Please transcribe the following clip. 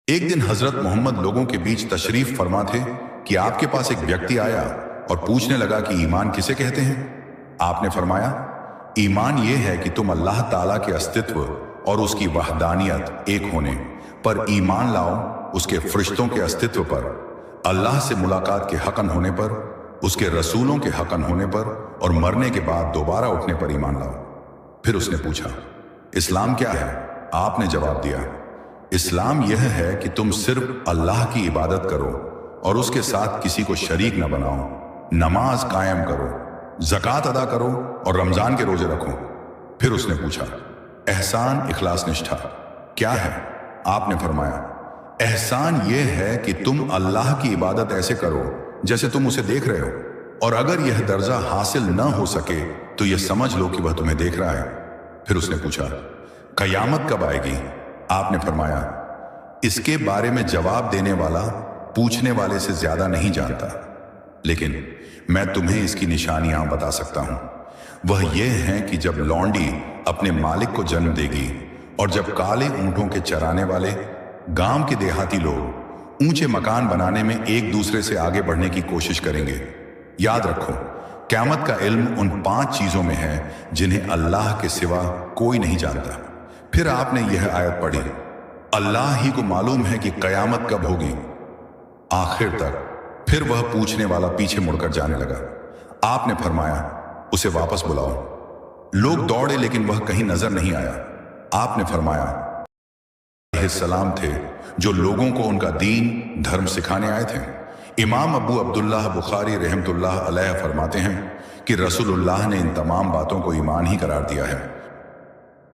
एक दिन हजरत मोहम्मद लोगों के बीच तशरीफ फरमा थे कि आपके पास एक व्यक्ति आया और पूछने लगा कि ईमान किसे कहते हैं। आपने फरमाया, ईमान यह है कि तुम अल्लाह ताला के अस्तित्व और उसकी वहदानियत एक होने पर ईमान लाओ, उसके फरिश्तों के अस्तित्व पर, अल्लाह से मुलाकात के हकन होने पर, उसके रसूलों के हकन होने पर और मरने के बाद दोबारा उठने पर ईमान लाओ। फिर उसने पूछा, इस्लाम क्या है? आपने जवाब दिया, इस्लाम यह है कि तुम सिर्फ अल्लाह की इबादत करो और उसके साथ किसी को शरीक न बनाओ, नमाज कायम करो, ज़कात अदा करो और रमजान के रोजे रखो। फिर उसने पूछा, एहसान इखलास निष्ठा क्या है? आपने फरमाया, एहसान यह है कि तुम अल्लाह की इबादत ऐसे करो जैसे तुम उसे देख रहे हो, और अगर यह दर्जा हासिल न हो सके तो यह समझ लो कि वह तुम्हें देख रहा है। फिर उसने पूछा, कयामत कब आएगी? आपने फरमाया, इसके बारे में जवाब देने वाला पूछने वाले से ज्यादा नहीं जानता, लेकिन मैं तुम्हें इसकी निशानियां बता सकता हूं। वह यह है कि जब लौंडी अपने मालिक को जन्म देगी और जब काले ऊंटों के चराने वाले गांव के देहाती लोग ऊंचे मकान बनाने में एक दूसरे से आगे बढ़ने की कोशिश करेंगे। याद रखो, क़यामत का इल्म उन 5 चीजों में है जिन्हें अल्लाह के सिवा कोई नहीं जानता। फिर आपने यह आयत पढ़ी, अल्लाह ही को मालूम है कि कयामत कब होगी, आखिर तक। फिर वह पूछने वाला पीछे मुड़कर जाने लगा। आपने फरमाया, उसे वापस बुलाओ। लोग दौड़े लेकिन वह कहीं नजर नहीं आया। आपने फरमाया, सलाम थे जो लोगों को उनका दीन धर्म सिखाने आए थे। इमाम अबू अब्दुल्लाह बुखारी रहमतुल्लाह अलैह फरमाते हैं कि रसूलुल्लाह ने इन तमाम बातों को ईमान ही करार दिया है।